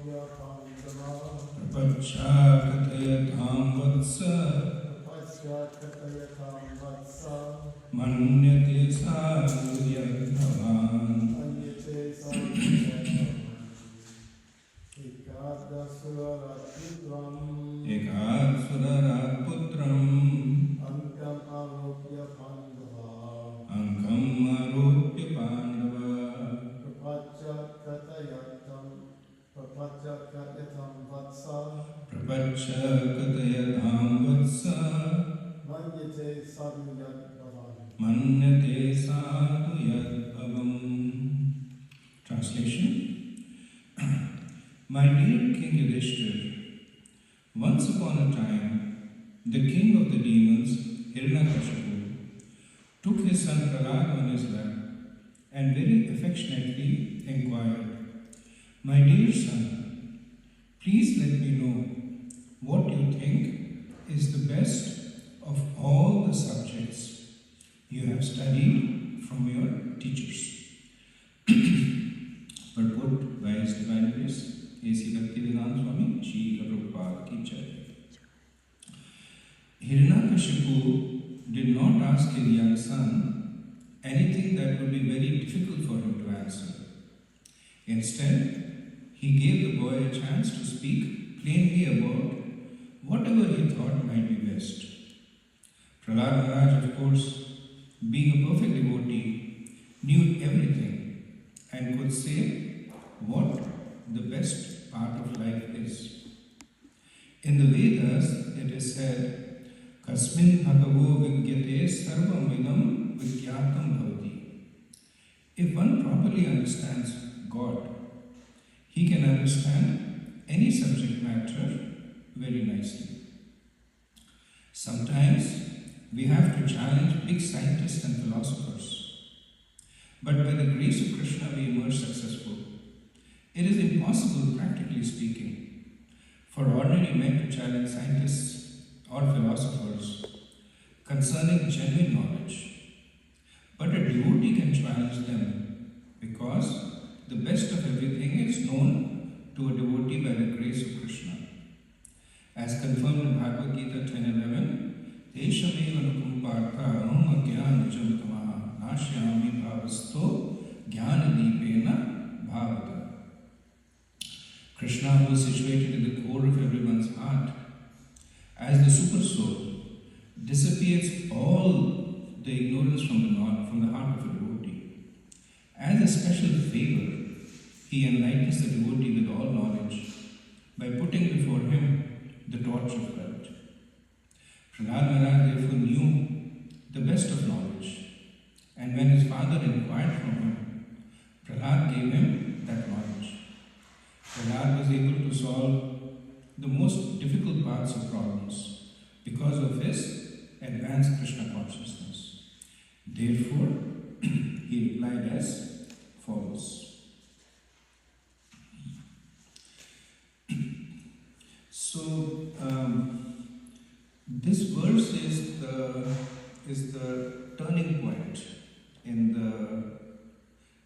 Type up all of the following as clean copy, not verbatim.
Prapachakathyatham vatsa Manyate sadhu yadhavan Ekadasurarat putram Ankam aropya pandava Prapachakathyatham vatsa Manyate sadhu yadhavam. Translation. My dear King Yudhishthir, once upon a time, the king of the demons, Hiranyakashipu, took his son Prahlad on his lap and very affectionately inquired, My dear son, please let me know what you think is the best of all the subjects you have studied from your teachers. Purport by His Divine Grace, A.C. Bhaktivedanta Swami, Srila Prabhupada Ki Jai. Hiranyakashipu did not ask his young son anything that would be very difficult for him to answer. Instead, he gave the boy a chance to speak plainly about whatever he thought might be best. Prahlad Maharaj, of course, being a perfect devotee, knew everything and could say what the best part of life is. In the Vedas, it is said, Kasmin bhagavo vigyate sarvam vidam vigyatam bhavati. If one properly understands God, he can understand any subject matter very nicely. Sometimes we have to challenge big scientists and philosophers. But by the grace of Krishna we emerge successful. It is impossible, practically speaking, for ordinary men to challenge scientists or philosophers concerning genuine knowledge. But a devotee can challenge them because the best of everything is known to a devotee by the grace of Krishna. As confirmed in Bhagavad Gita 10:11, Teshameva nukumpartha aham ajnanajam tamaha nashyami bhavasto jnanadipena bhavata. Krishna, who is situated in the core of everyone's heart, as the super soul, dissipates all the ignorance from the heart of a devotee. As a special favor, he enlightens the devotee with all knowledge by putting before him the torch of light. Prahlad Maharaj therefore knew the best of knowledge, and when his father inquired from him, Prahlad gave him that knowledge. Prahlad was able to solve the most difficult parts of problems because of his advanced Krishna consciousness. Therefore, he replied as follows. So, this verse is the turning point in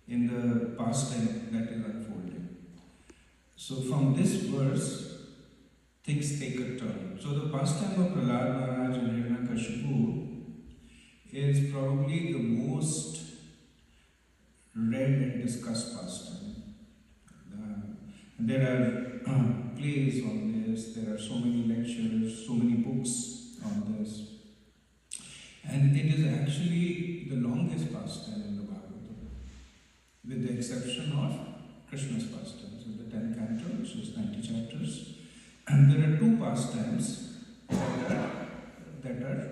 the pastime that is unfolding. So, from this verse, things take a turn. So, the pastime of Prahlad Maharaj and Hiranyakashipu is probably the most read and discussed pastime. There are plays on this, there are so many lectures, so many books on this. And it is actually the longest pastime in the Bhagavatam, with the exception of Krishna's pastime. So the 10th canto, which is 90 chapters. And there are two pastimes that are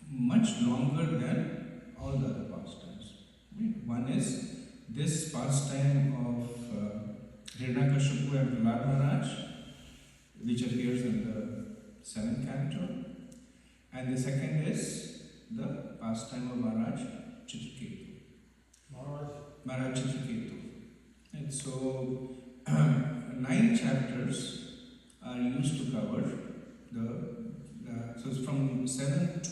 much longer than all the other pastimes. Right? One is this pastime of Hiranyakashipu and Prahlad Maharaj, which appears in the 7th canto, and the second is the pastime of Maharaj Chitraketu. Maharaj Chitraketu. And so, 9 chapters are used to cover so it's from 7 to,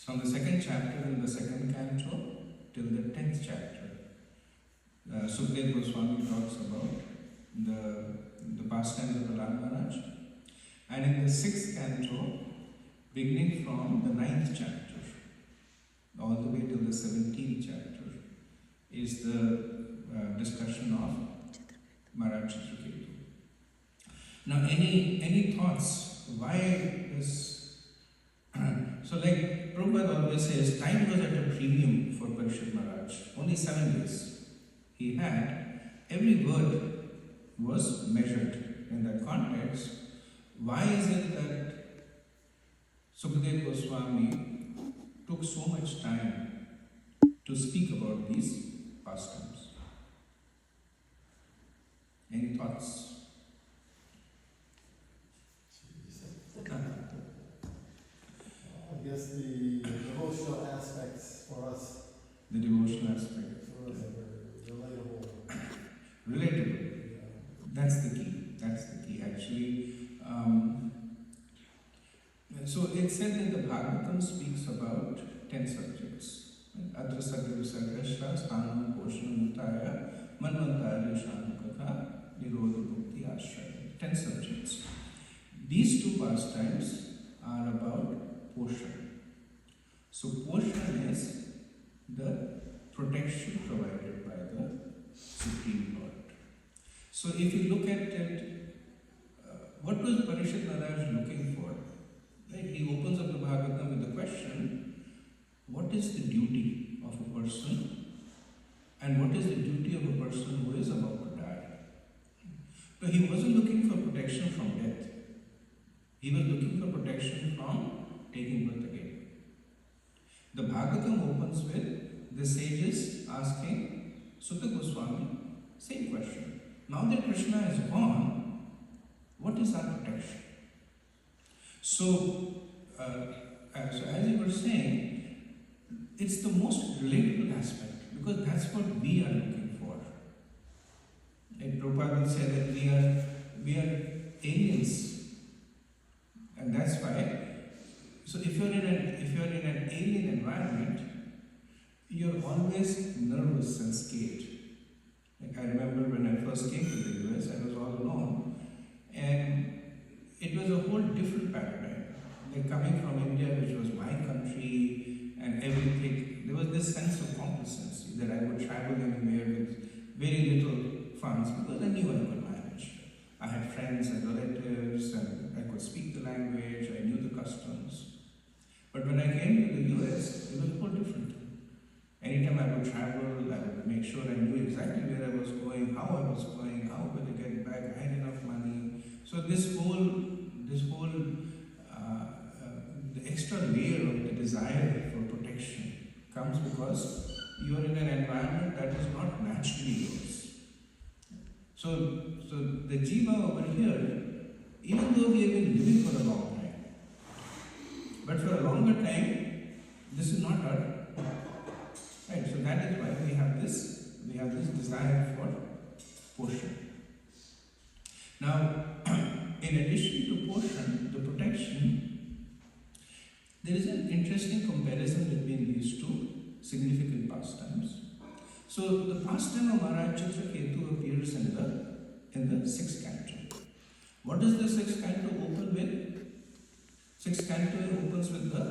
from the 2nd chapter in the 2nd canto till the 10th chapter Sukdev Goswami talks about the pastimes of Prahlad Maharaj. And in the 6th canto, beginning from the 9th chapter, all the way till the 17th chapter, is the discussion of Maharaj Chitraketu. Now, any thoughts? Why is so? Like Prabhupada always says, time was at a premium for Parishad Maharaj. Only 7 days he had. Every word was measured in that context. Why is it that Sukadeva Goswami took so much time to speak about these pastimes? Any thoughts? I guess the devotional aspects for us. The devotional aspect. For us are relatable. Relatable. Yeah. That's the key. That's the key, actually. So it said that the Bhagavatam speaks about 10 subjects. Atra Sadhya Visargasha, Sthanam, Poshanam, Mutaya, Manvantari, Shanukatha, Nirodha, Bhukti, Ashraya. 10 subjects. These 2 pastimes are about Poshan. So Poshan is the protection provided by the Supreme Lord. So if you look at it, what was Parishad Maharaj looking for? Right? He opens up the Bhagavatam with the question, what is the duty of a person and what is the duty of a person who is about to die? So he wasn't looking for protection from death. He was looking for protection from taking birth again. The Bhagavatam opens with the sages asking Sutta Goswami, same question. Now that Krishna is gone, what is our protection? So as you were saying, it's the most relatable aspect because that's what we are looking for. Like Prabhupada said that we are aliens, and that's why. So if you're in an alien environment, you're always nervous and scared. Like I remember when I first came to the US, I was all alone, and it was a whole different paradigm. Like coming from India, which was my country and everything, there was this sense of complacency that I would travel anywhere with very little funds because I knew I could manage. I had friends and relatives and I could speak the language, I knew the customs. But when I came to the US, it was a whole different thing. Anytime I would travel, I would make sure I knew exactly where I was going, how I was going, how I would get back, I had enough money. So this whole the extra layer of the desire for protection comes because you are in an environment that is not naturally yours. So the jiva over here, even though we have been living for a long time, but for a longer time, this is not our right. So that is why we have this desire for portion. Now, in addition to portion, the protection, there is an interesting comparison between these 2 significant pastimes. So the pastime of Maharaj Chitraketu appears in the 6th canto. What does the 6th canto open with? 6th canto opens with the